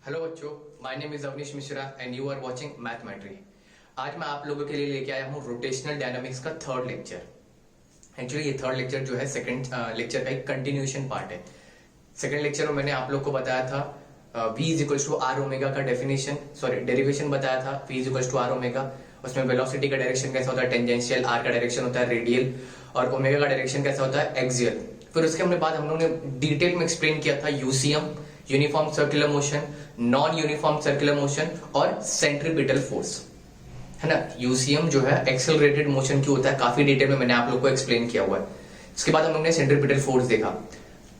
Hello बच्चों, my name is Avneesh Mishra and you are watching Mathematry. आज मैं आप लोगों के लिए लेके आया हूँ रोटेशनल डायनामिक्स का थर्ड लेक्चर। एक्चुअली ये थर्ड लेक्चर जो है सेकंड लेक्चर का एक कंटिन्यूएशन पार्ट है। सेकंड लेक्चर में मैंने आप लोग को बताया था v is equal to R omega का डेरिवेशन बताया था। v is equal to R omega, उसमें वेलोसिटी का डायरेक्शन कैसा होता है टेंजेंशियल, r का डायरेक्शन होता है रेडियल और ओमेगा का डायरेक्शन कैसा होता है एक्सियल। फिर उसके बाद हम लोगों ने डिटेल में एक्सप्लेन किया था UCM, uniform circular motion, non uniform circular motion और सेंट्रीपिटल फोर्स, है ना। यूसीएम जो है एक्सेलरेटेड मोशन क्यों होता है, काफी डिटेल में मैंने आप लोग को एक्सप्लेन किया हुआ है। इसके बाद हम लोग ने सेंट्रीपिटल फोर्स देखा।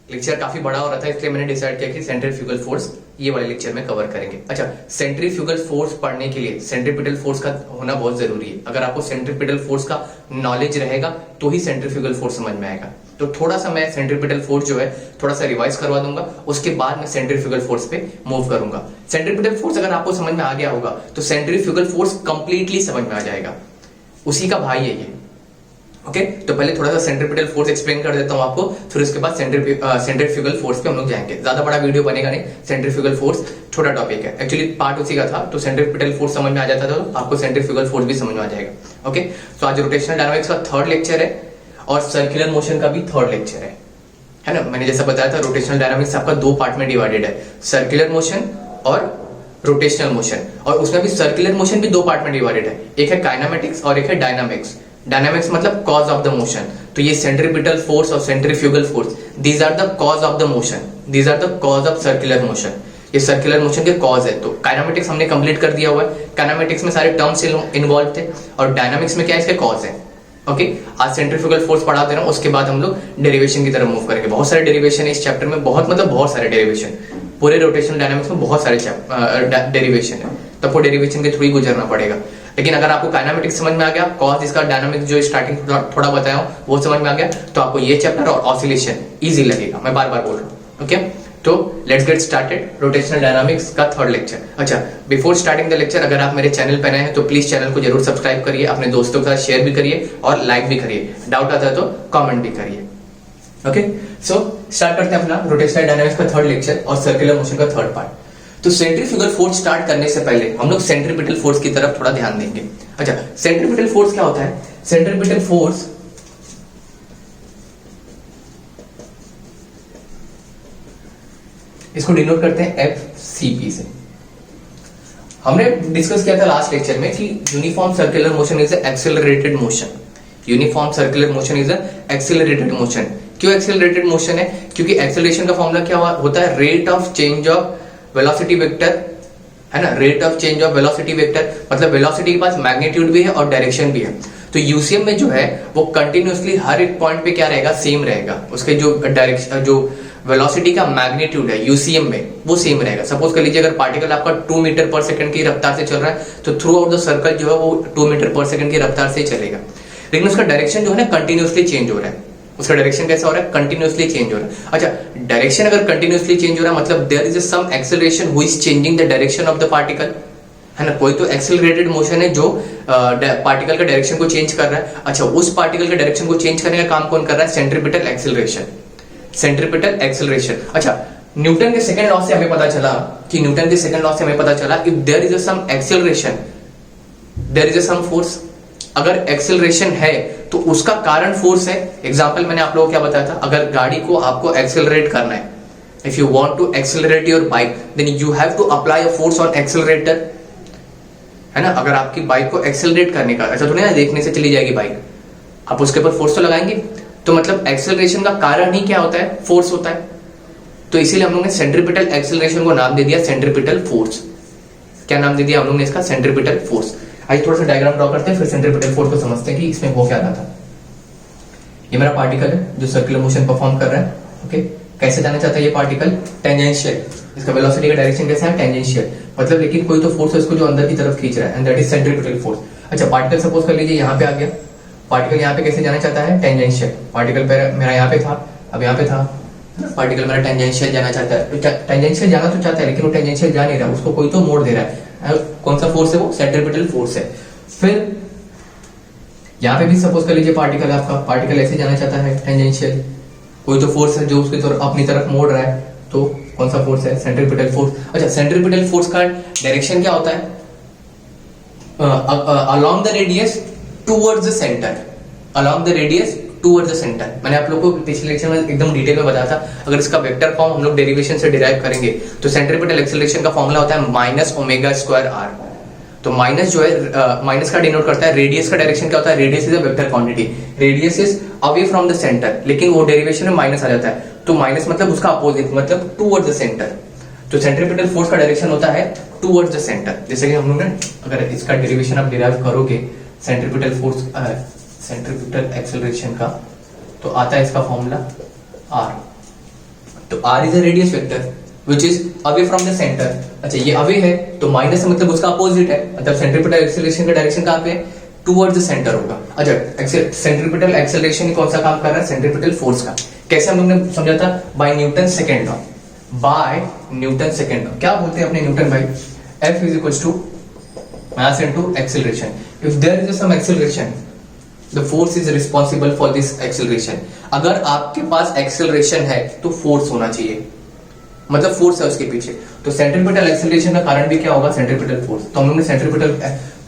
लेक्चर काफी बड़ा हो रहा था, इसलिए मैंने डिसाइड किया कि सेंट्रीफ्यूगल फोर्स ये वाले लेक्चर में कवर करेंगे। अच्छा, सेंट्रीफ्यूगल फोर्स पढ़ने के लिए सेंट्रीपिटल फोर्स का होना बहुत जरूरी है। अगर आपको सेंट्रीपिटल फोर्स का नॉलेज रहेगा तो ही सेंट्रीफ्यूगल फोर्स समझ में आएगा। तो थोड़ा सा मैं सेंट्रीपिटल फोर्स जो है थोड़ा सा रिवाइज करवा दूंगा, उसके बाद मैं सेंट्रीफ्यूगल फोर्स पे मूव करूंगा। सेंट्रीपिटल फोर्स अगर आपको समझ में आ गया होगा तो सेंट्रीफ्यूगल फोर्स कंप्लीटली समझ में आ जाएगा, उसी का भाई है ये। ओके, तो पहले थोड़ा सा सेंट्रीपिटल फोर्स एक्सप्लेन कर देता हूं आपको, फिर उसके बाद सेंट्रीफ्यूगल फोर्स पे हम लोग जाएंगे। ज्यादा बड़ा वीडियो बनेगा नहीं, सेंट्रीफ्यूगल फोर्स छोटा टॉपिक है। एक्चुअली पार्ट उसी का था, तो सेंट्रीपिटल फोर्स समझ में आ जाता था तो आपको सेंट्रीफ्यूगल फोर्स भी समझ में आ जाएगा। ओके, तो आज रोटेशनल डायनामिक्स का थर्ड लेक्चर है और सर्कुलर मोशन का भी थर्ड लेक्चर है ना। मैंने जैसा बताया था रोटेशनल डायनामिक्स आपका दो पार्ट में डिवाइडेड है, सर्कुलर मोशन और रोटेशनल मोशन। और उसमें भी सर्कुलर मोशन भी दो पार्ट में डिवाइडेड है, एक है काइनेमेटिक्स और एक है डायनामिक्स। डायनामिक्स मतलब कॉज ऑफ द मोशन, तो ये सेंट्रीपिटल फोर्स और centrifugal force, these are the cause of the motion, these are the cause of circular motion. ये सर्कुलर मोशन के कॉज है। तो काइनेमेटिक्स हमने कंप्लीट कर दिया हुआ है, काइनेमेटिक्स में सारे टर्म्स इन्वॉल्व थे और डायनामिक्स में क्या है इसके कॉज है। ओके, आज सेंट्रीफ्यूगल फोर्स पढ़ा दे रहा हूं, उसके बाद हम लोग डेरिवेशन की तरफ मूव करेंगे। बहुत सारे डेरिवेशन है इस चैप्टर में, बहुत सारे डेरिवेशन, पूरे रोटेशनल डायनामिक्स में बहुत सारे डेरिवेशन है, तो आपको डेरिवेशन के थ्रू ही गुजरना पड़ेगा। लेकिन अगर आपको काइनेमेटिक्स समझ में आ गया, कॉज इसका डायनामिक्स जो स्टार्टिंग थोड़ा बताया हूं वो समझ में आ गया, तो आपको ये चैप्टर और ऑसिलेशन इजी लगेगा। मैं बार बार बोल रहा हूं। ओके, तो let's get started rotational dynamics का थर्ड लेक्चर। अच्छा, बिफोर स्टार्टिंग द लेक्चर, अगर आप मेरे चैनल पर नए हैं तो प्लीज चैनल को जरूर सब्सक्राइब करिए, अपने दोस्तों के साथ शेयर भी करिए और लाइक भी करिए, डाउट आता है तो कमेंट भी करिए। ओके, सो स्टार्ट करते हैं अपना रोटेशनल डायनामिक्स का थर्ड लेक्चर और सर्कुलर मोशन का थर्ड पार्ट। तो सेंट्रीफ्यूगल फोर्स स्टार्ट करने से पहले हम लोग सेंट्रीपिटल फोर्स की तरफ थोड़ा ध्यान देंगे। अच्छा, सेंट्रीपिटल फोर्स क्या होता है? सेंट्रीपिटल फोर्स इसको डिनोट करते हैं FCP से। हमने डिस्कस किया था लास्ट लेक्चर में कि uniform circular motion is accelerated motion. Uniform circular motion is accelerated motion. क्यों एक्सेलरेटेड मोशन है? क्योंकि एक्सेलरेशन का फॉर्मूला क्या होता है? Rate of change of velocity vector, है ना। Rate of change of velocity vector मतलब वेलोसिटी के पास मैग्नीट्यूड भी है और डायरेक्शन भी है। तो यूसीएम में जो है वो कंटिन्यूअसली हर एक पॉइंट पे क्या रहेगा? सेम रहेगा। उसके जो डायरेक्शन, जो वेलोसिटी का मैग्नीट्यूड है यूसीएम में वो सेम रहेगा। सपोज कर लीजिए अगर पार्टिकल आपका 2 मीटर पर सेकंड की रफ्तार से चल रहा है तो थ्रू आउट द सर्कल जो है वो 2 मीटर पर सेकंड की रफ्तार से चलेगा। लेकिन उसका डायरेक्शन जो है ना कंटिन्यूअसली चेंज हो रहा है। उसका डायरेक्शन कैसा हो रहा है? कंटिन्यूअसली चेंज हो रहा है। अच्छा, डायरेक्शन अगर कंटिन्यूअसली चेंज हो रहा है मतलब there is some acceleration who is changing the direction of the particle, है ना। कोई तो एक्सेलरेटेड मोशन है जो पार्टिकल का डायरेक्शन को चेंज कर रहा है। अच्छा, उस पार्टिकल के डायरेक्शन को चेंज करने का काम कौन कर रहा है? Centripetal acceleration. Centripetal acceleration. अच्छा, न्यूटन के सेकंड लॉ से हमें पता चला if there is some acceleration there is some force. अगर एक्सेलरेशन है तो उसका कारण फोर्स है। एग्जांपल मैंने आप लोगों को क्या बताया था? अगर गाड़ी को आपको एक्सेलरेट करना है, if you want to accelerate your bike then you have to apply a force on accelerator, है ना। अगर आपकी बाइक को एक्सेलरेट करने का, अच्छा तो नहीं देखने से चली जाएगी बाइक, आप उसके ऊपर फोर्स तो लगाएंगे। तो मतलब एक्सेलरेशन का कारण ही क्या होता है? फोर्स होता है। तो इसीलिए हम लोग ने सेंट्रीपिटल एक्सेलरेशन को नाम दे दिया सेंट्रीपिटल फोर्स। क्या नाम दे दिया हम लोग ने इसका? Centripetal force. आइए थोड़ा सा डायग्राम ड्रॉ करते हैं, फिर सेंट्रीपिटल फोर्स को समझते हैं कि इसमें वो क्या रहा था। ये मेरा पार्टिकल है जो सर्कुलर मोशन परफॉर्म कर रहा है। ओके, कैसे जाना चाहता है ये पार्टिकल? टेंजेंशियल। इसका वेलोसिटी का डायरेक्शन कैसा है? टेंजेंशियल। मतलब लेकिन कोई तो फोर्स है उसको जो अंदर की तरफ खींच रहा है, and that is centripetal force. अच्छा, पार्टिकल सपोज कर लीजिए यहाँ पे आ गया, पार्टिकल यहाँ पे कैसे जाना चाहता है? टेंजेंशियल। पार्टिकल मेरा यहाँ पे था, अब यहाँ पे था, पार्टिकल मेरा टेंजेंशियल जाना चाहता है। तो टेंजेंशियल जाना तो चाहता है लेकिन वो टेंजेंशियल जा नहीं रहा, उसको कोई तो मोड़ दे रहा है। कौन सा फोर्स है वो? सेंट्रीपिटल फोर्स है। फिर यहाँ पे भी सपोज कर लीजिए पार्टिकल आपका, पार्टिकल ऐसे जाना चाहता है टेंजेंशियल, कोई तो फोर्स है जो उसकी तरफ अपनी तरफ मोड़ रहा है, तो कौन सा फोर्स है, सेंट्रीपिटल फोर्स। अच्छा, सेंट्रीपिटल फोर्स का डायरेक्शन क्या होता है, along the radius towards the centre, along the radius towards the centre. मैंने आप लोगों को पिछले लेक्चर में एकदम डिटेल में बताया था, अगर इसका वेक्टर फॉर्म हम लोग डेरिवेशन से डिराइव करेंगे तो सेंट्रीपिटल एक्सेलरेशन का फॉर्मूला होता है माइनस ओमेगा स्क्वायर आर। तो माइनस जो है माइनस का डिनोट करता है, रेडियस का डायरेक्शन क्या होता है, radius is a vector quantity, radius is away from the centre, लेकिन वो डेरिवेशन में माइनस आ जाता है, तो माइनस मतलब उसका अपोजिट, मतलब टुवर्ड्स द सेंटर। तो सेंट्रीपिटल फोर्स का डायरेक्शन होता है टुवर्ड्स द सेंटर। जैसे कि हम लोग ने, अगर इसका डेरिवेशन आप डिराइव करोगे सेंट्रीपिटल फोर्स, सेंट्रीपिटल एक्सेलरेशन का, तो आता है इसका फॉर्मूला आर। तो R is a radius vector which is away from the centre. अच्छा, ये अवे है तो माइनस मतलब उसका अपोजिट है, मतलब सेंट्रीपिटल एक्सेलरेशन का डायरेक्शन कहाँ पे, टुवर्ड्स द सेंटर होगा। अच्छा, सेंट्रीपिटल एक्सेलरेशन कौन सा काम कर रहा है, सेंट्रीपिटल फोर्स का। कैसे हम लोग ने समझा था, by Newton second law, by Newton second law. क्या बोलते हैं अपने न्यूटन भाई, F is equal to mass into acceleration. If there is some acceleration, the force is responsible for this acceleration. अगर आपके पास एक्सेलरेशन है तो फोर्स होना चाहिए, मतलब फोर्स है उसके पीछे। तो सेंट्रीपिटल एक्सेलरेशन का कारण भी क्या होगा, सेंट्रीपिटल फोर्स। तो हम लोग ने सेंट्रीपिटल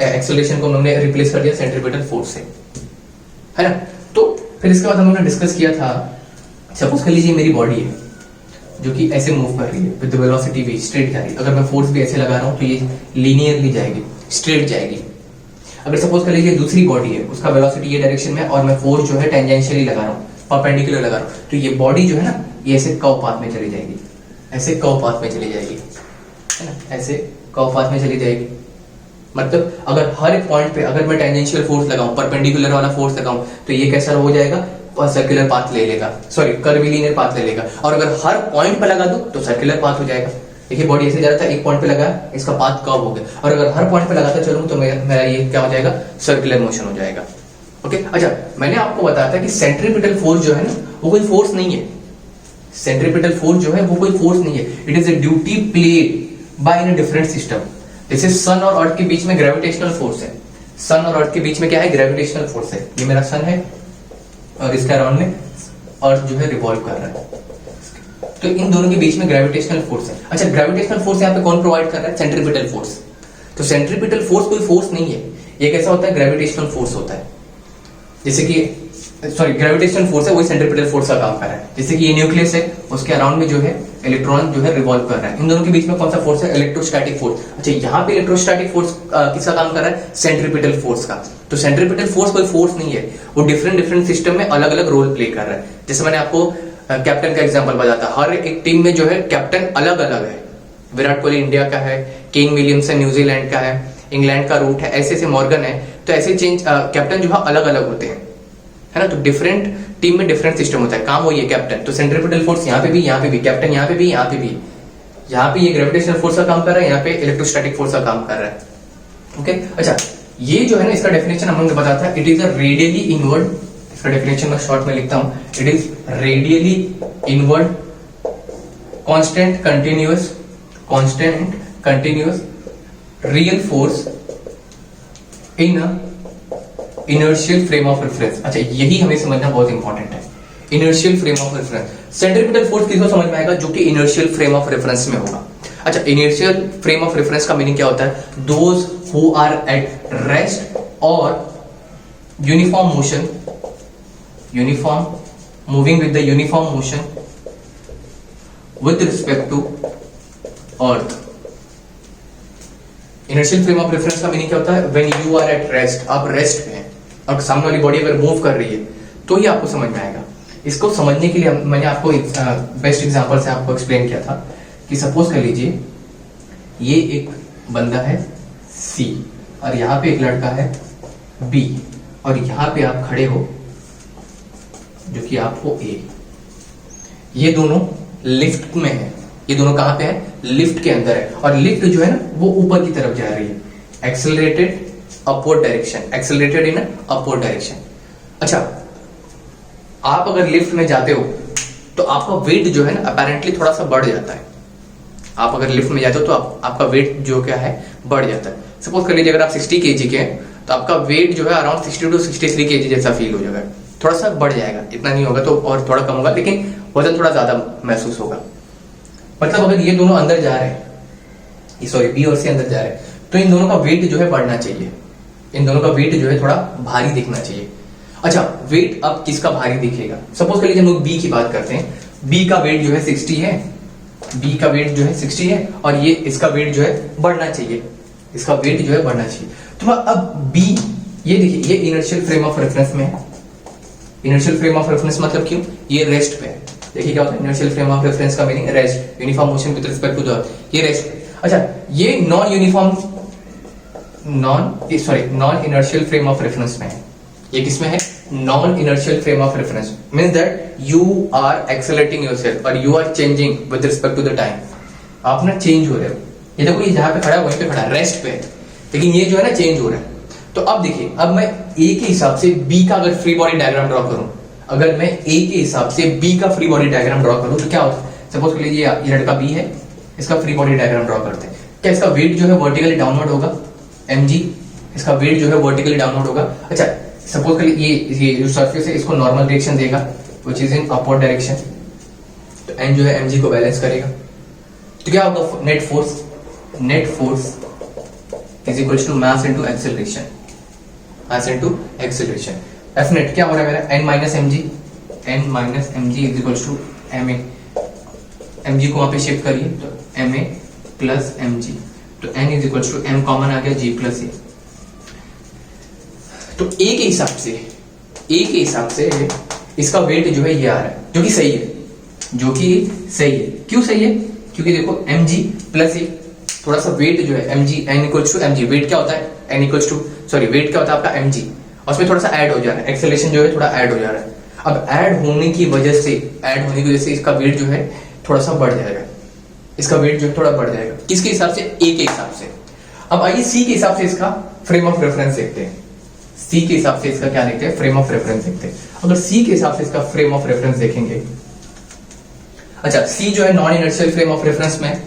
एक्सेलरेशन को हम लोग ने रिप्लेस कर दिया सेंट्रीपिटल फोर्स से, है ना। तो फिर इसके बाद हम लोग ने डिस्कस किया था, सपोज कर लीजिए मेरी बॉडी है जो कि ऐसे मूव कर रही है विद वेलोसिटी भी स्ट्रेट जा रही है। अगर मैं फोर्स भी ऐसे लगा रहा हूं तो ये लीनियरली जाएगी, स्ट्रेट जाएगी। अगर सपोज कर लीजिए दूसरी बॉडी है, उसका वेलोसिटी ये डायरेक्शन में और मैं फोर्स जो है टेंजेंशियली लगा रहा हूँ, परपेंडिकुलर लगा रहा हूँ, तो ये बॉडी जो है ना ये ऐसे कर्व पाथ में चली जाएगी, ऐसे कर्व पाथ में चली जाएगी, है ना, ऐसे कर्व पाथ में चली जाएगी। मतलब अगर हर एक पॉइंट पे अगर मैं टेंजेंशियल फोर्स लगाऊं, परपेंडिकुलर वाला फोर्स लगाऊं, तो ये कैसा हो जाएगा, सर्कुलर पाथ ले लेगा, सॉरी कर्वीलिनियर पाथ ले लेगा। और अगर हर पॉइंट पे लगा दूं तो सर्कुलर पाथ हो जाएगा। देखिए बॉडी ऐसे जा रहा था, एक पॉइंट पे लगा, इसका पाथ कर्व हो गया, और अगर हर पॉइंट पे लगाता चलूं तो मेरा ये क्या हो जाएगा, सर्कुलर मोशन हो जाएगा। ओके, अच्छा, मैंने आपको बताया था कि सेंट्रीपिटल फोर्स जो है ना वो कोई फोर्स नहीं है, सेंट्रीपिटल फोर्स जो है वो कोई फोर्स नहीं है, it is a duty played by in a different system. जैसे सन और अर्थ के बीच में ग्रेविटेशनल फोर्स है, सन और अर्थ के बीच में क्या है, ग्रेविटेशनल फोर्स है। ये मेरा सन है और इसके अराउंड में अर्थ जो है रिवॉल्व कर रहा है, तो इन दोनों के बीच में ग्रेविटेशनल फोर्स है। अच्छा, ग्रेविटेशनल फोर्स यहाँ पे कौन प्रोवाइड कर रहा है, सेंट्रीपिटल फोर्स। तो सेंट्रीपिटल फोर्स कोई फोर्स नहीं है, ये कैसा होता है, ग्रेविटेशनल फोर्स होता है। जैसे कि सॉरी ग्रेविटेशनल फोर्स है वही सेंट्रीपिटल फोर्स का काम कर रहा है। जैसे कि ये न्यूक्लियस है, उसके अराउंड में जो है इलेक्ट्रॉन जो है रिवॉल्व कर रहा है, इन दोनों के बीच में कौन सा फोर्स है, इलेक्ट्रोस्टैटिक फोर्स। अच्छा, यहाँ पे इलेक्ट्रोस्टैटिक फोर्स किसका काम कर रहा है, सेंट्रीपिटल फोर्स का। तो सेंट्रीपिटल फोर्स कोई फोर्स नहीं है, वो डिफरेंट सिस्टम में अलग अलग रोल प्ले कर रहा है। जैसे मैंने आपको कैप्टन का एग्जांपल बताया था, हर एक टीम में जो है कैप्टन अलग अलग है। विराट कोहली इंडिया का है, केन विलियमसन न्यूजीलैंड का है, इंग्लैंड का रूट है, ऐसे ऐसे मॉर्गन है। तो ऐसे चेंज कैप्टन जो है अलग अलग होते हैं, है ना। तो डिफरेंट टीम में डिफरेंट सिस्टम होता है, काम वही है कैप्टन। तो सेंट्रीपिटल फोर्स यहाँ पे भी कैप्टन यहाँ पे भी, यहाँ पे भी, यहाँ पे ये ग्रेविटेशनल फोर्स का काम कर रहा है, यहाँ पे इलेक्ट्रोस्टैटिक फोर्स का काम कर रहा है। ओके, अच्छा, ये जो है ना इसका डेफिनेशन हम लोग ने बताया था, it is a radially inward. इसका डेफिनेशन मैं शॉर्ट में लिखता हूं, it is radially inward constant continuous real force in a inertial frame of reference. अच्छा, यही हमें समझना बहुत इंपॉर्टेंट है, inertial frame of reference. Centripetal force किसको समझ में आएगा, जो कि इनर्शियल फ्रेम ऑफ रेफरेंस में होगा। अच्छा, इनर्शियल फ्रेम ऑफ रेफरेंस का मीनिंग क्या होता है, those who are at rest और uniform motion, moving with the uniform motion with respect to earth. Inertial frame of reference का मीनिंग क्या होता है, when you are at rest, आप रेस्ट में हैं और सामने वाली बॉडी अगर मूव कर रही है तो ही आपको समझ में आएगा। इसको समझने के लिए मैंने आपको बेस्ट एग्जांपल से आपको एक्सप्लेन किया था कि सपोज कर लीजिए ये एक बंदा है सी और यहाँ पे एक लड़का है बी, और यहाँ पे आप खड़े हो जो कि आप हो ए। ये दोनों लिफ्ट में है, ये दोनों कहां पे है, लिफ्ट के अंदर है, और लिफ्ट जो है ना वो ऊपर की तरफ जा रही है, accelerated upward direction, accelerated in upward direction. अच्छा, आप अगर लिफ्ट में जाते हो तो आपका वेट जो है ना अपेरेंटली थोड़ा सा बढ़ जाता है। आप अगर लिफ्ट में जाते हो तो आपका वेट जो क्या है बढ़ जाता है। सपोज कर लीजिए अगर आप 60 kg के हैं तो आपका वेट जो है अराउंड 60 to 63 kg जैसा फील हो जाएगा, थोड़ा सा बढ़ जाएगा, इतना नहीं होगा तो और थोड़ा कम होगा, लेकिन वजन थोड़ा ज्यादा महसूस होगा। मतलब अगर ये दोनों अंदर जा रहे हैं, सॉरी बी और सी अंदर जा रहे हैं, तो इन दोनों का वेट जो है बढ़ना चाहिए, इन दोनों का वेट जो है थोड़ा भारी दिखना चाहिए। अच्छा, वेट अब किसका भारी दिखेगा? सपोज कर लीजिए हम लोग बी की बात करते हैं, बी का वेट जो है 60 है, बी का वेट जो है 60 है, और ये इसका वेट जो है बढ़ना चाहिए, इसका वेट जो है बढ़ना चाहिए। तो अब बी, ये देखिए ये इनर्शियल फ्रेम ऑफ रेफरेंस में है। इनर्शियल फ्रेम ऑफ रेफरेंस मतलब क्यों? ये रेस्ट पे है। देखिए क्या होता है इनर्शियल फ्रेम ऑफ रेफरेंस का meaning? Rest, uniform motion with respect to the earth, ये रेस्ट पे। अच्छा, ये non inertial frame of reference में है। ये किसमें है? Non inertial frame of reference means that you are accelerating yourself और you are changing with respect to the time. आप ना चेंज हो रहे हो। ये देखो ये जहां पे खड़ा है वहीं पे खड़ा है, रेस्ट पे है, लेकिन ये जो है ना चेंज हो रहा है। तो अब देखिए, अब मैं ए के हिसाब से बी का अगर फ्री बॉडी डायग्राम ड्रॉ करूं, अगर मैं ए के हिसाब से बी का फ्री बॉडी डायग्राम ड्रॉ करूं तो क्या होता है? सपोज कर लीजिए ये लड़का बी है, इसका फ्री बॉडी डायग्राम ड्रॉ करते हैं। क्या इसका वेट जो है वर्टिकली डाउनवर्ड होगा? mg, इसका वेट जो है वर्टिकली डाउनवर्ड होगा। अच्छा, सपोज कर ये जो सरफेस है इसको नॉर्मल डायरेक्शन देगा which is in upward direction, तो n जो है mg को बैलेंस करेगा। तो क्या होगा? Net force is equals to mass into acceleration, mass into acceleration. F net क्या हो रहा है मेरा? n minus mg is equals to ma। mg को वहां पे शिफ्ट करिए तो ma प्लस mg, तो n is equals to m common आ गया g प्लस a। तो a के हिसाब से इसका वेट जो है ये आ रहा है, जो कि सही है, क्यों सही है? क्योंकि देखो mg प्लस a, थोड़ा सा वेट जो है mg, n equals to mg, weight क्या होता है? n equals to, sorry weight क्या होता है आपका? mg, और उसमें थोड़ा सा ऐड हो जा रहा है, एक्सेलरेशन जो है थोड़ा ऐड हो जा रहा है। अब ऐड होने की वजह से इसका वेट जो है थोड़ा सा बढ़ जाएगा, इसका वेट जो है थोड़ा बढ़ जाएगा। किसके हिसाब से? a के हिसाब से। अब आइए सी के हिसाब से इसका फ्रेम ऑफ रेफरेंस देखते हैं। सी के हिसाब से इसका क्या देखते हैं? फ्रेम ऑफ रेफरेंस देखते हैं। अगर सी के हिसाब से इसका फ्रेम ऑफ रेफरेंस देखेंगे, अच्छा सी जो है non inertial frame of reference में,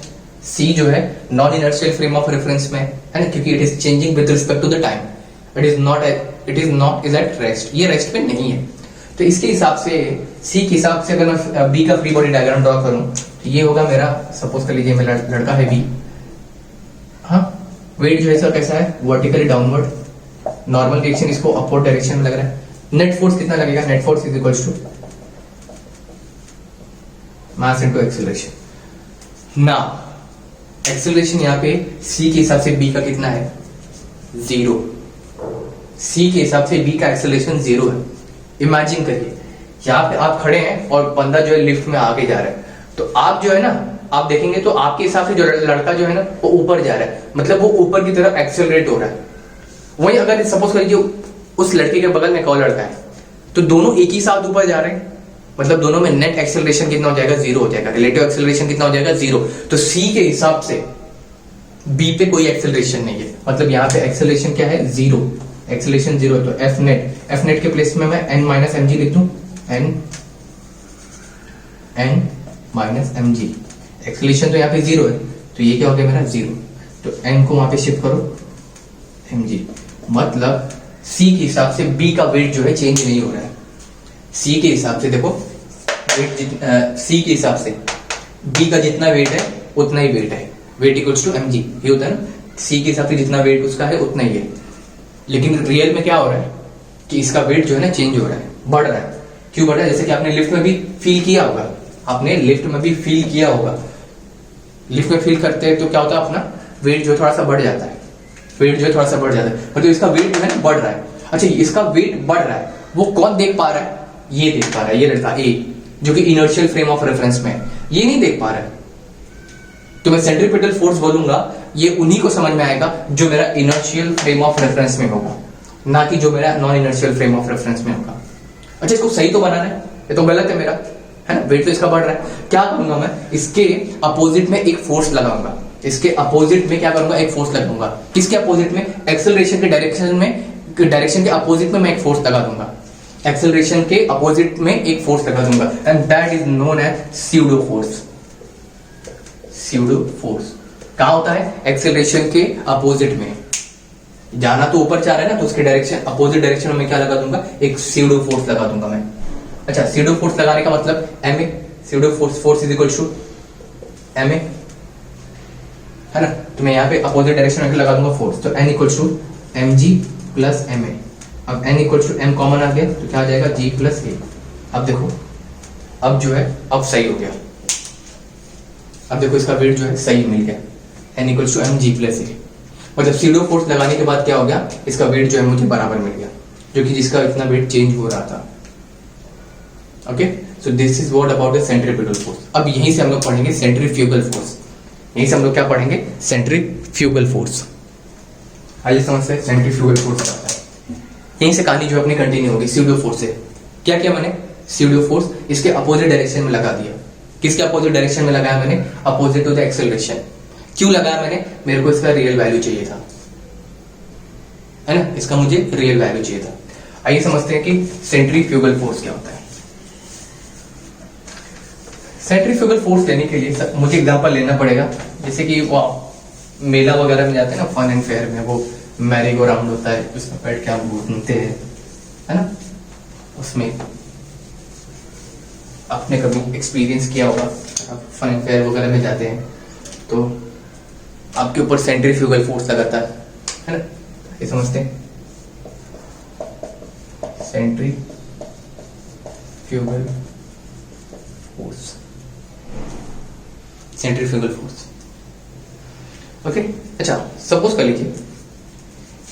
सी जो है non inertial frame of reference में है ना, क्योंकि it is changing with respect to the time, it is not at rest, ये रेस्ट पे नहीं है। तो इसके हिसाब से सी के हिसाब से अगर मैं बी का फ्री बॉडी डायग्राम ड्रॉ करूं तो ये होगा मेरा, सपोज कर लीजिए मेरा लड़का है बी, हाँ, वेट जो है इसका कैसा है? वर्टिकली डाउनवर्ड, नॉर्मल डायरेक्शन इसको अपवर्ड डायरेक्शन में लग रहा है। नेट फोर्स कितना लगेगा? Net force is equals to mass into acceleration. ना एक्सेलरेशन यहाँ पे सी के हिसाब से बी का कितना है? 0। सी के हिसाब से बी का एक्सेलरेशन 0 है। इमेजिन करिए यहाँ पे आप खड़े हैं और बंदा जो है लिफ्ट में आगे जा रहा है, तो आप जो है ना, आप देखेंगे तो आपके हिसाब से जो लड़का जो है ना वो ऊपर जा रहा है, मतलब वो ऊपर की तरफ एक्सेलरेट हो रहा है। वही अगर सपोज करिए उस लड़के के बगल में एक और लड़का है, तो दोनों एक ही साथ ऊपर जा रहे हैं, मतलब दोनों में नेट एक्सेलरेशन कितना हो जाएगा? 0 हो जाएगा। रिलेटिव एक्सेलरेशन कितना हो जाएगा? 0। तो सी के हिसाब से बी पे कोई एक्सेलरेशन नहीं है, मतलब यहाँ पे एक्सेलरेशन क्या है? 0, एक्सेलरेशन 0। तो एफ नेट के प्लेस में मैं n माइनस mg लिख दूं, n माइनस mg, एक्सेलरेशन तो यहाँ पे 0 है, तो ये क्या हो गया मेरा? 0। तो n को वहां पे शिफ्ट करो mg, मतलब c के हिसाब से b का वेट जो है चेंज नहीं हो रहा है। c के हिसाब से देखो c के हिसाब से b का जितना वेट है उतना ही वेट है, वेट इक्वल्स टू mg, ये होता है ना, c के हिसाब से जितना वेट उसका है उतना ही है। लेकिन रियल में क्या हो रहा है कि इसका वेट जो है ना चेंज हो रहा है, बढ़ रहा है। क्यों बढ़ रहा है? जैसे कि आपने लिफ्ट में भी फील किया होगा, लिफ्ट में फील करते हैं तो क्या होता है, अपना वेट जो थोड़ा सा बढ़ जाता है, मतलब इसका वेट जो है ना बढ़ रहा है। अच्छा, इसका वेट बढ़ रहा है, वो कौन देख पा रहा है? ये देख पा रहा है, ये लड़का ए, जो कि इनर्शियल फ्रेम ऑफ रेफरेंस में है, ये नहीं देख पा रहा है। तो मैं सेंट्रीपिटल फोर्स बोलूंगा, ये उन्हीं को समझ में आएगा जो मेरा इनर्शियल फ्रेम ऑफ रेफरेंस में होगा, ना कि जो मेरा non inertial frame of reference में होगा। अच्छा, इसको सही तो बनाना है, ये तो गलत है मेरा, है ना, वेट तो इसका बढ़ रहा है। क्या करूंगा मैं? इसके अपोजिट में एक फोर्स लगाऊंगा, किसके अपोजिट में? एक्सेलरेशन के डायरेक्शन के अपोजिट में मैं एक फोर्स लगा दूंगा, एक्सेलरेशन के अपोजिट में एक फोर्स लगा दूंगा, and that is known as pseudo force. कहां होता है? एक्सेलरेशन के अपोजिट में। जाना तो ऊपर जा रहा है ना, तो उसके डायरेक्शन, अपोजिट डायरेक्शन में क्या लगा दूंगा? एक स्यूडो फोर्स लगा दूंगा मैं। अच्छा, स्यूडो फोर्स लगाने का मतलब ma, pseudo force is equal to M A, है ना, तो मैं यहाँ पे अपोजिट डायरेक्शन में लगा दूंगा फोर्स, तो N equals to M G plus M A. अब N equals to M common आ गया तो क्या आ जाएगा जी प्लस ए। अब देखो अब जो है अब सही हो गया, अब देखो इसका वेट जो है सही मिल गया, N equals to M G plus A. मतलब सीडो फोर्स लगाने के बाद क्या हो गया, इसका वेट जो है मुझे बराबर मिल गया, जो कि जिसका इतना वेट चेंज हो रहा था। Okay, so this is what about the centrifugal force. अब यहीं से हम लोग पढ़ेंगे सेंट्रीफ्यूगल फोर्स, यहीं से हम लोग क्या पढ़ेंगे, सेंट्रीफ्यूगल फोर्स। आइए समझते हैं सेंट्रीफ्यूगल फोर्स क्या होता है। यहीं से कहानी जो अपनी कंटिन्यू होगी सीडो फोर्स से। क्या किया मैंने, सीडो फोर्स इसके अपोजिट डायरेक्शन में लगा दिया। किसके अपोजिट डायरेक्शन में लगाया मैंने, अपोजिट टू द एक्सेलरेशन। क्यों लगाया मैंने, मेरे को इसका रियल वैल्यू चाहिए था, है ना, इसका मुझे रियल वैल्यू चाहिए था। आइए समझते हैं कि सेंट्रीफ्यूगल फोर्स क्या होता है। सेंट्रीफ्यूगल फोर्स लेने के लिए मुझे एग्जांपल लेना पड़ेगा, जैसे कि वो मेला वगैरह में जाते हैं ना, फन एंड फेयर में, वो मैरी गो राउंड होता है, उसमें बैठ के आप घूमते हैं, है ना, उसमें आपने कभी एक्सपीरियंस किया होगा, आप फन एंड फेयर वगैरह में जाते हैं तो आपके ऊपर सेंट्रीफ्यूगल फोर्स लगाता है ना, ये समझते हैं centrifugal force, centrifugal force. Okay, अच्छा सपोज कर लीजिए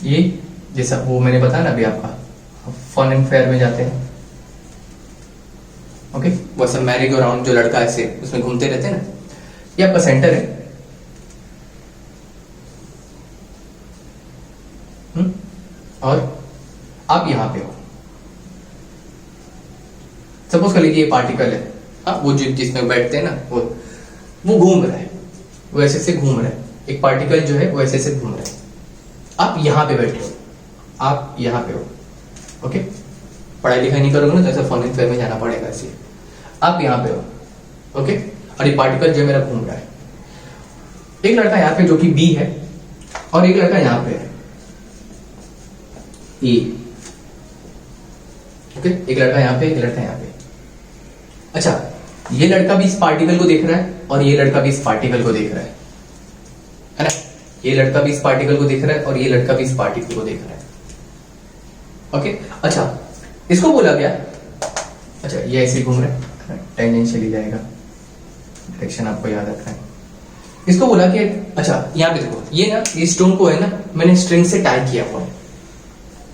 ये जैसा वो मैंने बताया ना अभी आपका फन एंड फेयर में जाते हैं, ओके, वैसा मैरी गो राउंड जो लड़का ऐसे उसमें घूमते रहते हैं ना, ये आपका सेंटर है, और आप यहां पे हो। सपोज कर लीजिए ये पार्टिकल है, हाँ, वो जो जिसमें बैठते हैं ना वो घूम रहा है, वो ऐसे से घूम रहा है, एक पार्टिकल जो है वो ऐसे से घूम रहा है। आप यहां पे बैठे हो, आप यहां पे हो, ओके, पढ़ाई लिखाई नहीं करोगे ना तो ऐसा फन एंड फेयर में जाना पड़ेगा, ऐसे आप यहां पे हो, ओके, और ये पार्टिकल जो है मेरा घूम रहा है। एक लड़का यहाँ पे जो कि बी है और एक लड़का यहाँ पे है ए, ओके, एक लड़का यहाँ पे एक लड़का यहाँ पे। अच्छा, ये लड़का भी इस पार्टिकल को देख रहा है और ये लड़का भी इस पार्टिकल को देख रहा है ना, ये लड़का भी इस पार्टिकल को देख रहा है और ये लड़का भी इस पार्टिकल को देख रहा है, ओके। अच्छा, इसको बोला गया, अच्छा ये ऐसे घूम रहा है, टेंजेंशियली जाएगा, डायरेक्शन आपको याद रखना है। इसको बोला कि अच्छा यहाँ पे देखो, ये ना ये स्टोन को है ना मैंने स्ट्रिंग से टाई किया हुआ है,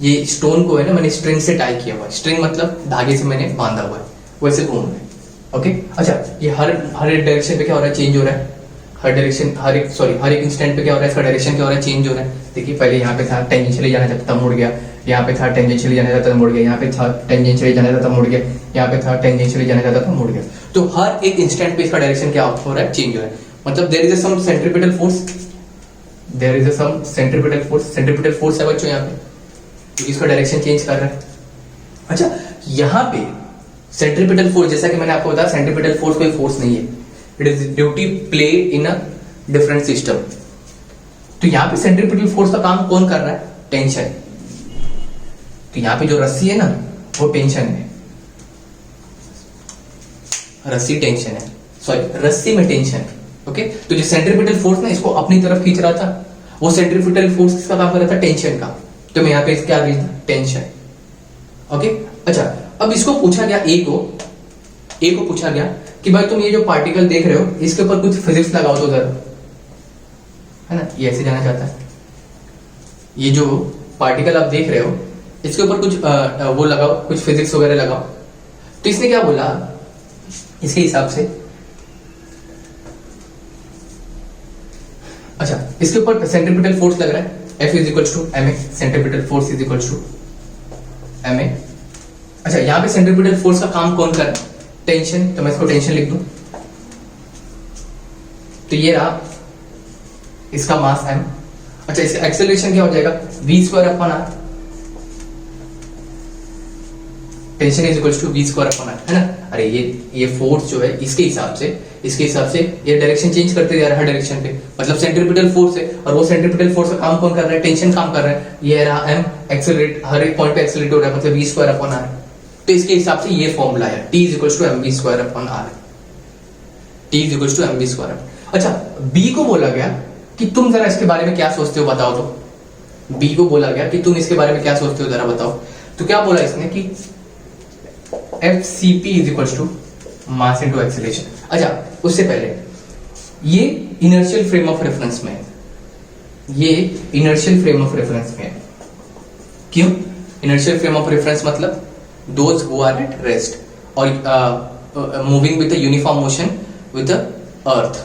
ये स्टोन को है ना मैंने स्ट्रिंग से टाई किया हुआ है, स्ट्रिंग मतलब धागे से मैंने बांधा हुआ है, वैसे घूम रहा है, ओके। अच्छा, ये हर एक डायरेक्शन पे क्या हो रहा है, चेंज हो रहा है, हर डायरेक्शन हर एक इंस्टेंट पे क्या हो रहा है, इसका डायरेक्शन क्या हो रहा है, चेंज हो रहा है। देखिए पहले यहाँ पे था टेंजेंशियली जाना था तब मुड़ गया, यहाँ पे था टेंजेंशियली जाना था तब मुड़ गया, यहाँ पे था टेंजेंशियली जाना था तब मुड़ गया, यहाँ पे था टेंजेंशियली जाना था तब मुड़ गया। तो हर एक इंस्टेंट पे इसका डायरेक्शन क्या हो रहा है, चेंज हो रहा है। मतलब there is some centripetal force, there is some centripetal force, centripetal force है बच्चों यहाँ पे, क्योंकि इसका डायरेक्शन चेंज कर रहा है। अच्छा, यहाँ पे सेंट्रीपिटल फोर्स, जैसा कि मैंने आपको बताया सेंट्रीपिटल फोर्स कोई फोर्स नहीं है, it is duty play in a different system. तो यहाँ पे सेंट्रीपिटल फोर्स का काम कौन कर रहा है, टेंशन। तो यहाँ पे जो रस्सी है ना वो टेंशन है, रस्सी टेंशन है, सॉरी रस्सी में टेंशन है, ओके। तो जो सेंट्रीपिटल फोर्स ना इसको अपनी तरफ खींच रहा था, वो सेंट्रीपिटल फोर्स किसका काम कर रहा था, टेंशन का। तो मैं यहाँ पे क्या आ गई, टेंशन, ओके। अच्छा, अब इसको पूछा गया ए को पूछा गया कि भाई तुम ये जो पार्टिकल देख रहे हो इसके ऊपर कुछ फिजिक्स लगाओ तो जरा, है ना, ये ऐसे जाना चाहता है, ये जो पार्टिकल आप देख रहे हो इसके ऊपर कुछ वो लगाओ, कुछ फिजिक्स वगैरह लगाओ। तो इसने क्या बोला, इसके हिसाब से, अच्छा इसके ऊपर सेंट्रीपिटल फोर्स लग रहा है, F is equal to M A, centripetal force is equal to M A. अच्छा, यहाँ पे सेंट्रीपिटल फोर्स का काम कौन कर रहा है, टेंशन, तो मैं इसको टेंशन लिख दूं। तो ये रहा इसका मास m। अच्छा, इसका एक्सेलरेशन क्या हो जाएगा, v square upon r, tension is equal to v square upon r, है ना। अरे ये फोर्स जो है इसके हिसाब से ये डायरेक्शन चेंज करते जा रहा है हर डायरेक्शन पे, मतलब सेंट्रीपिटल फोर्स है, और वो सेंट्रीपिटल फोर्स का काम कौन कर रहा है, टेंशन काम कर रहा है। ये रहा m, एक्सेलरेट हर एक पॉइंट पे एक्सेलरेट हो रहा है, मतलब v स्क्वायर अपॉन r। तो इसके हिसाब से ये फॉर्मूला है, T is equal to mv square upon r, T is equal to mv square. अच्छा, बी को बोला गया कि तुम जरा इसके बारे में क्या सोचते हो बताओ। तो बी को बोला गया कि तुम इसके बारे में क्या सोचते हो जरा बताओ। तो क्या बोला इसने कि F C P is equal to mass into acceleration. अच्छा, उससे पहले ये इनर्शियल फ्रेम ऑफ रेफरेंस में है, ये इनर्शियल फ्रेम ऑफ रेफरेंस में है। क्यों इनर्शियल फ्रेम ऑफ रेफरेंस? मतलब those who are at rest और moving with uniform motion with the earth.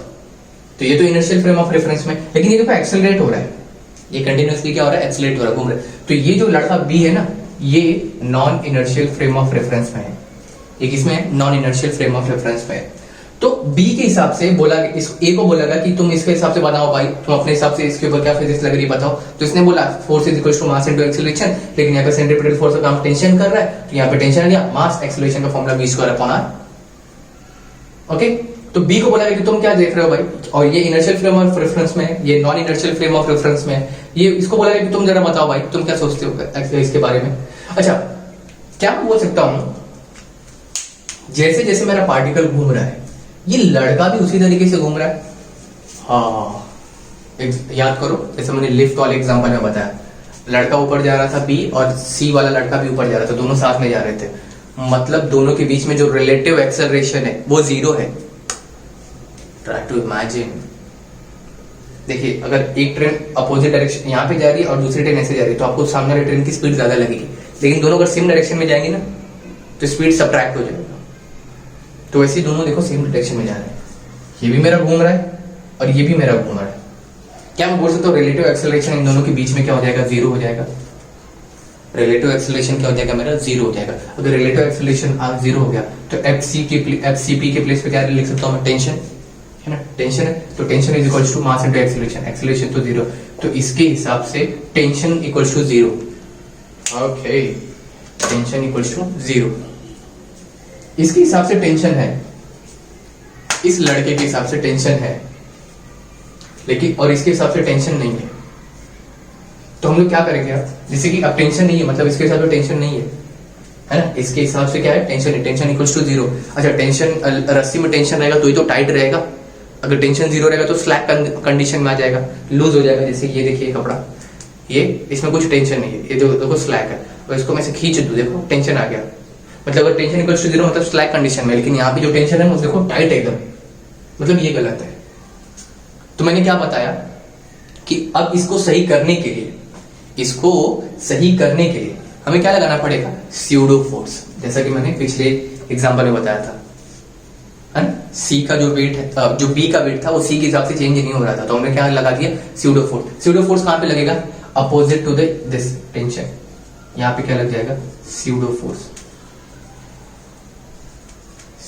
तो ये तो इनर्शियल फ्रेम ऑफ रेफरेंस में, लेकिन ये देखो एक्सेलरेट हो रहा है, ये कंटिन्यूअसली क्या हो रहा है, एक्सेलरेट हो रहा है, घूम रहा है। तो ये जो लड़का बी है ना, ये non inertial frame of reference में है। ये किसमें है? Non inertial frame of reference में है। तो बी के हिसाब से बोला, इस ए को बोला गया कि तुम इसके हिसाब से बताओ भाई, तुम अपने हिसाब से इसके ऊपर क्या फिजिक्स लग रही है बताओ। तो इसने बोला force is equal to mass into acceleration, लेकिन यहाँ पे सेंट्रीपिटल फोर्स का काम टेंशन कर रहा है, तो यहाँ पे टेंशन आ गया, मास एक्सीलरेशन का formula v square upon r। Okay, तो बी को बोला गया कि तुम क्या देख रहे हो भाई, और ये इनर्शियल फ्रेम ऑफ रेफरेंस में है, ये non inertial frame of reference में है। ये इसको बोला गया कि तुम जरा बताओ भाई, तुम क्या सोचते हो इसके बारे में। अच्छा, क्या मैं बोल सकता हूं, जैसे जैसे मेरा पार्टिकल घूम रहा है, ये लड़का भी उसी तरीके से घूम रहा है। हाँ, याद करो, जैसे मैंने लिफ्ट वाले एग्जांपल में बताया, लड़का ऊपर जा रहा था बी, और सी वाला लड़का भी ऊपर जा रहा था, दोनों साथ में जा रहे थे। मतलब दोनों के बीच में जो रिलेटिव एक्सेलरेशन है वो जीरो है। Try to imagine. देखिए, अगर एक ट्रेन अपोजिट डायरेक्शन यहाँ पे जा रही है और दूसरी ट्रेन ऐसे जा रही है, तो आपको सामने वाली ट्रेन की स्पीड ज्यादा लगेगी, लेकिन दोनों अगर सेम डायरेक्शन में जाएंगे ना, तो स्पीड सब्ट्रैक्ट हो जाएगा। तो वैसे दोनों देखो सेम डायरेक्शन में जा रहे हैं, ये भी मेरा घूम रहा है और ये भी मेरा घूम रहा है। क्या मैं बोल सकता हूँ रिलेटिव एक्सेलरेशन इन दोनों के बीच में क्या हो जाएगा, जीरो हो जाएगा। रिलेटिव एक्सेलरेशन क्या हो जाएगा मेरा, जीरो हो जाएगा। अगर रिलेटिव एक्सेलरेशन जीरो हो गया, तो एफ सी पी के प्लेस पे क्या लिख सकता हूँ मैं, टेंशन है ना, टेंशन है। तो tension is equal to mass into acceleration, acceleration तो जीरो, तो इसके हिसाब से tension equal to zero. Okay, tension equal to zero. इसके हिसाब से टेंशन है, इस लड़के के हिसाब से टेंशन है, लेकिन और इसके हिसाब से टेंशन नहीं है। तो हम लोग क्या करेंगे अब, जैसे कि अब टेंशन नहीं है, मतलब इसके हिसाब से टेंशन नहीं है ना, इसके हिसाब से क्या है, टेंशन है, टेंशन इक्वल्स टू जीरो। अच्छा, टेंशन रस्सी में टेंशन रहेगा तो ही तो टाइट रहेगा, अगर टेंशन जीरो रहेगा तो स्लैक कंडीशन में आ जाएगा, लूज हो जाएगा। जैसे ये देखिए कपड़ा, ये इसमें कुछ टेंशन नहीं है, ये जो देखो स्लैक है, और इसको मैं से खींच दूं, देखो टेंशन आ गया, मतलब अगर टेंशन इक्वल्स टू जीरो मतलब स्लैक कंडीशन में, लेकिन यहाँ पे जो टेंशन है वो देखो टाइट है एकदम, मतलब ये गलत है। तो मैंने क्या बताया कि अब इसको सही करने के लिए, इसको सही करने के लिए हमें क्या लगाना पड़ेगा, स्यूडो फोर्स, जैसा कि मैंने पिछले एग्जांपल में बताया था, है ना। सी का जो वेट है, जो बी का वेट था वो सी के हिसाब से चेंज नहीं हो रहा था, तो हमने क्या लगा दिया, स्यूडो फोर्स। स्यूडो फोर्स कहां पे लगेगा, अपोजिट टू दिस टेंशन, यहां पे क्या लग जाएगा, स्यूडो फोर्स।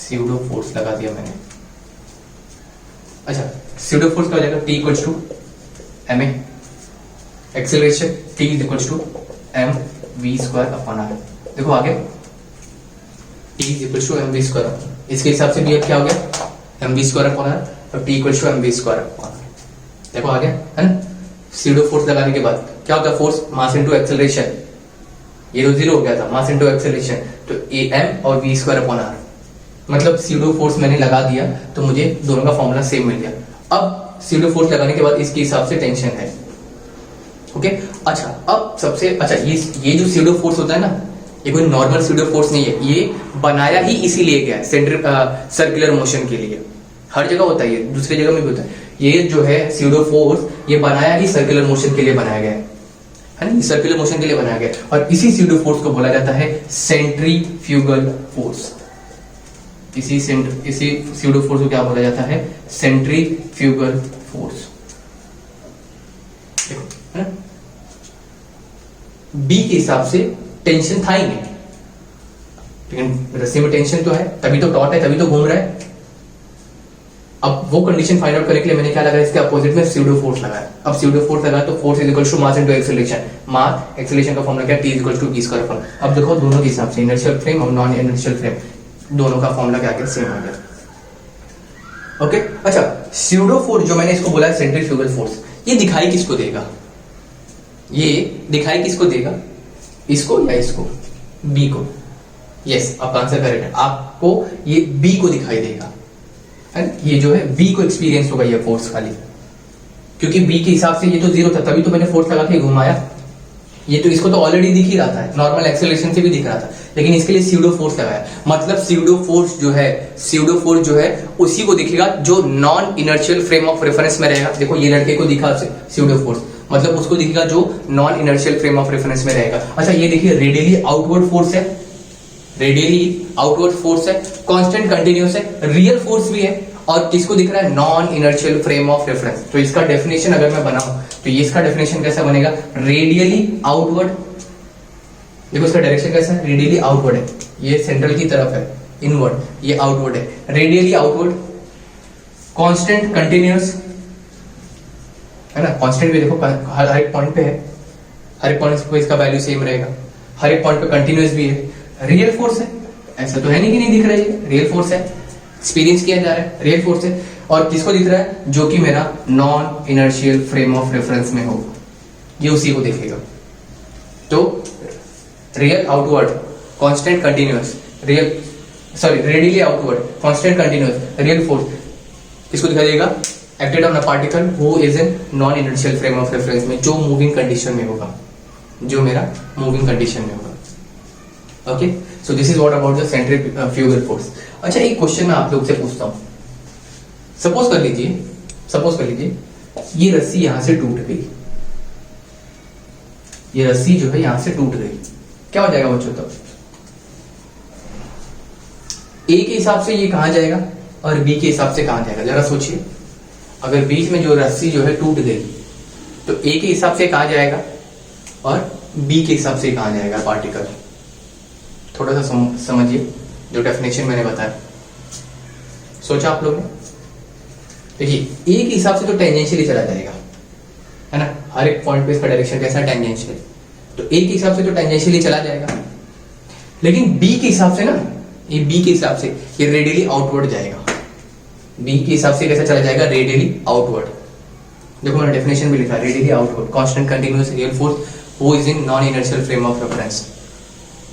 स्यूडो फोर्स लगा दिया मैंने। अच्छा, स्यूडो फोर्स क्या हो जाएगा, T equals to M A, acceleration T is equals to M V square upon R. देखो आगे, T is equals to M V square, इसके हिसाब से भी अब क्या हो गया, M V square upon R, और T equals to M V square upon R. देखो आ गया, है ना। स्यूडो फोर्स लगाने के बाद क्या होता है, फोर्स मास इनटू एक्सेलरेशन, ये तो जीरो हो गया था, मास इनटू एक्सेलरेशन, तो ए एम और वी स्क्वायर अपॉन आर, मतलब स्यूडो फोर्स मैंने लगा दिया तो मुझे दोनों का फॉर्मूला सेम मिल गया। अब स्यूडो फोर्स लगाने के बाद इसके हिसाब से टेंशन है, ओके। अच्छा, अब सबसे अच्छा, ये जो स्यूडो फोर्स होता है ना, ये कोई नॉर्मल स्यूडो फोर्स नहीं है, ये बनाया ही इसीलिए गया है सर्कुलर मोशन के लिए। हर जगह होता है, ये दूसरी जगह में भी होता है। ये जो है स्यूडो फोर्स, ये बनाया ही सर्कुलर मोशन के लिए बनाया गया है ना, सर्कुलर मोशन के लिए बनाया गया, और इसी स्यूडो फोर्स को बोला जाता है सेंट्रीफ्यूगल फोर्स। इसी स्यूडो फोर्स को क्या बोला जाता है, सेंट्रीफ्यूगल फोर्स। है ना, बी के हिसाब से टेंशन था ही नहीं, लेकिन रस्सी में टेंशन तो है, तभी तो टॉट है, तभी तो घूम रहा है। अब वो कंडीशन फाइंड आउट करने के लिए मैंने क्या लगाया, इसके अपोजिट में स्यूडो फोर्स लगाया। अब स्यूडो फोर्स लगाया तो force is equal to mass into acceleration, mass acceleration का फॉर्मूला क्या है, T is equal to V square upon. अब देखो दोनों के हिसाब से, इनर्शियल फ्रेम और नॉन इनर्शियल फ्रेम, दोनों का फॉर्मूला क्या गया, सेम हो गया, ओके। अच्छा, स्यूडो फोर्स जो मैंने इसको बोला है सेंट्रीफ्यूगल फोर्स, ये दिखाई किसको देगा, ये दिखाई किसको देगा, इसको या इसको, बी को। यस, आप आंसर करेक्ट है, आपको ये बी को दिखाई देगा। ये जो है बी को एक्सपीरियंस होगा ये फोर्स खाली, क्योंकि बी के हिसाब से ये तो जीरो था, तभी तो मैंने फोर्स लगा के घुमाया। ये तो इसको तो ऑलरेडी दिख ही रहा था, नॉर्मल एक्सेलरेशन से भी दिख रहा था, लेकिन इसके लिए स्यूडो फोर्स लगाया। मतलब स्यूडो फोर्स जो है उसी को दिखेगा जो non inertial frame of reference में रहेगा। देखो ये लड़के को दिखा स्यूडो फोर्स, मतलब उसको दिखेगा जो non inertial frame of reference में रहेगा। अच्छा ये देखिए रेडियली आउटवर्ड फोर्स है, रेडियली आउटवर्ड फोर्स है, कांस्टेंट कंटिन्यूअस है, रियल फोर्स भी है, और किसको दिख रहा है? Non inertial frame of reference. तो इसका डेफिनेशन अगर मैं बनाऊं तो ये इसका डेफिनेशन कैसा बनेगा? रेडियली आउटवर्ड, देखो इसका डायरेक्शन कैसा है? रेडियली आउटवर्ड है, ये सेंट्रल की तरफ है, इनवर्ड, ये आउटवर्ड है, रेडियली आउटवर्ड, कांस्टेंट कंटिन्यूअस है ना, कांस्टेंट भी देखो हर एक पॉइंट पे है, हर एक पॉइंट पे इसका वैल्यू सेम रहेगा, हर एक पॉइंट पे कंटिन्यूअस भी है, रियल फोर्स है, ऐसा तो है नहीं कि नहीं दिख रहा है, रियल फोर्स है, एक्सपीरियंस किया जा रहा है, रियल फोर्स है। और किसको दिख रहा है? जो कि मेरा non inertial frame of reference में होगा, ये उसी को देखेगा। तो real outward constant continuous radially outward constant continuous real force किसको दिखाई देगा? Acted on a particle who is in non inertial frame of reference में, जो मूविंग कंडीशन में होगा, जो मेरा मूविंग कंडीशन में होगा। Okay, so this is what about the centrifugal force. अच्छा एक क्वेश्चन मैं आप लोग से पूछता हूं, सपोज कर लीजिए ये रस्सी यहां से टूट गई, ये रस्सी जो है यहां से टूट गई, क्या हो जाएगा बच्चों? तब ए के हिसाब से ये कहां जाएगा और बी के हिसाब से कहां जाएगा? जरा सोचिए, अगर बीच में जो रस्सी जो है टूट गई तो ए के हिसाब से कहां जाएगा और बी के हिसाब से कहां जाएगा पार्टिकल? थोड़ा सा समझिए जो डेफिनेशन मैंने बताया, सोचा आप लोग ने? देखिए ए के हिसाब से तो टेंजेंशियली चला जाएगा, है ना, हर एक पॉइंट पे इसका डायरेक्शन कैसा है? टेंजेंशियल। तो ए के हिसाब से तो टेंजेंशियली चला जाएगा, लेकिन बी के हिसाब से ना, ये बी के हिसाब से ये रेडियली आउटवर्ड जाएगा। बी के हिसाब से कैसा चला जाएगा? Radially outward. देखो मैंने डेफिनेशन भी लिखा, radially outward constant continuous real force who is in non inertial frame of reference.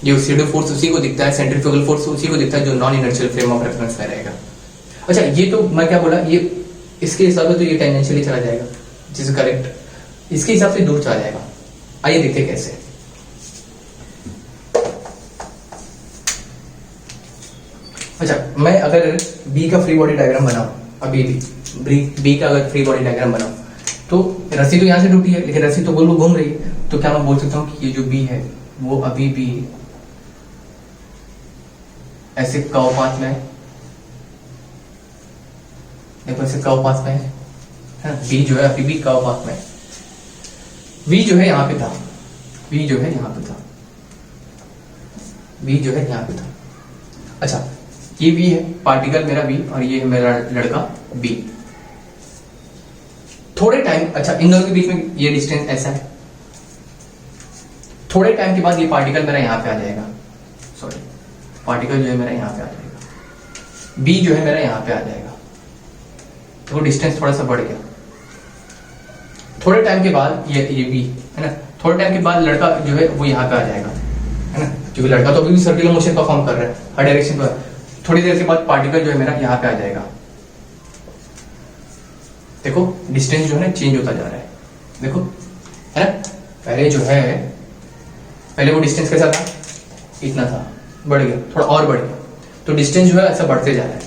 ये स्यूडो फोर्स उसी को दिखता है, सेंट्रीफ्यूगल फोर्स उसी को दिखता है जो non inertial frame of reference में रहेगा। अच्छा ये तो मैं क्या बोला, ये इसके हिसाब से तो ये टेंजेंशियली चला जाएगा, जिस करेक्ट, इसके हिसाब से दूर चला जाएगा। आइए देखते कैसे। अच्छा मैं अगर बी का फ्री बॉडी डायग्राम बनाऊं, अभी बी का अगर फ्री बॉडी डायग्राम बनाऊं, तो रस्सी तो यहां से टूटी है, लेकिन रस्सी तो गोल घूम रही है, तो क्या मैं बोल सकता हूं कि ये जो बी है वो अभी भी ऐसे कर्व पाथ में है? देखो ऐसे कर्व पाथ में है ना, बी जो है अभी भी कर्व पाथ में है। वी जो है यहां पे था, वी जो है यहां पे था, वी जो है यहां पे था। अच्छा ये वी है, पार्टिकल मेरा वी, और ये है मेरा लड़का बी। थोड़े टाइम, अच्छा इन दोनों के बीच में ये डिस्टेंस ऐसा है, थोड़े टाइम के बाद ये पार्टिकल मेरा यहां पे आ जाएगा, सॉरी पार्टिकल जो है मेरा यहां पे आ जाएगा, बी जो है मेरा यहां पे आ जाएगा, तो डिस्टेंस थोड़ा सा बढ़ गया। थोड़े टाइम के बाद ये बी है ना, थोड़े टाइम के बाद लड़का जो है वो यहाँ पे आ जाएगा, है ना, क्योंकि लड़का तो अभी भी सर्कुलर मोशन परफॉर्म कर रहा है हर डायरेक्शन पर। थोड़ी देर के बाद पार्टिकल जो है मेरा यहाँ पे आ जाएगा। देखो डिस्टेंस जो है ना चेंज होता जा रहा है, देखो है ना, पहले जो है, पहले वो डिस्टेंस कैसा था? इतना था, बढ़ गया, थोड़ा और बढ़ गया, तो डिस्टेंस जो है ऐसा बढ़ते जा रहा है।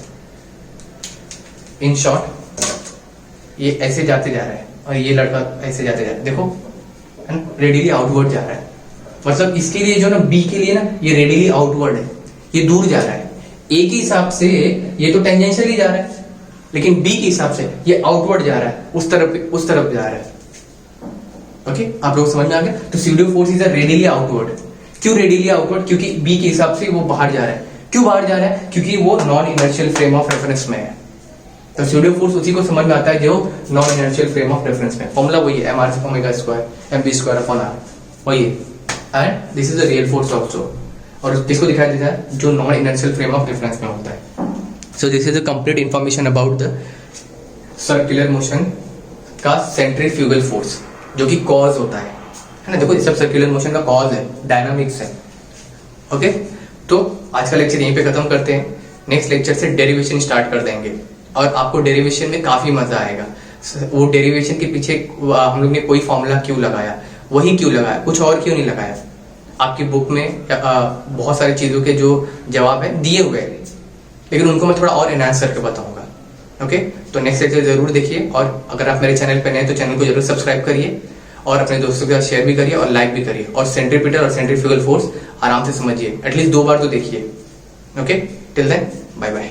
इन शॉर्ट ये ऐसे जाते जा रहा है और ये लड़का ऐसे जाते जा रहा है, देखो है ना, रेडियली आउटवर्ड जा रहा है। मतलब इसके लिए जो ना बी के लिए ना ये रेडियली आउटवर्ड है, ये दूर जा रहा है। ए के हिसाब से ये तो टेंजेंशियली जा रहा है, लेकिन बी के हिसाब से ये आउटवर्ड जा रहा है, उस तरफ जा रहा है। ओके आप लोग समझ में आ गया? तो pseudo force is radially outward. क्यों रेडियली आउटवर्ड? क्योंकि बी के हिसाब से वो बाहर जा रहा है। क्यों बाहर जा रहा है? क्योंकि वो non inertial frame of reference में है। तो स्यूडो फोर्स उसी को समझ में आता है जो non inertial frame of reference में। फॉर्मूला वही है, mr omega square mv square upon r, वही है। And this is the real force also, और किसको दिखाई देता है? जो non inertial frame of reference में होता है। So this is the complete information about the circular motion का सेंट्रीफ्यूगल फोर्स, जो कि कॉज होता है ना। देखो ये सब सर्कुलर मोशन का कॉज है, डायनामिक्स है। ओके तो आज का लेक्चर यहीं पे खत्म करते हैं, नेक्स्ट लेक्चर से डेरिवेशन स्टार्ट कर देंगे। और आपको डेरिवेशन में काफी मजा आएगा। वो डेरिवेशन के पीछे हम लोग ने कोई फॉर्मूला क्यों लगाया, वही क्यों लगाया, कुछ और क्यों नहीं लगाया। आपकी बुक में बहुत सारी चीजों के जो जवाब है दिए हुए हैं, लेकिन उनको मैं थोड़ा और एनहांस करके बताऊंगा। ओके, तो नेक्स्ट लेक्चर जरूर देखिए, और अगर आप मेरे चैनल पर नए तो चैनल को जरूर सब्सक्राइब करिए और अपने दोस्तों के साथ शेयर भी करिए और लाइक भी करिए, और सेंट्रीपिटल और सेंट्रीफ्यूगल फोर्स आराम से समझिए, एटलीस्ट 2 बार तो देखिए। Okay, till then bye bye.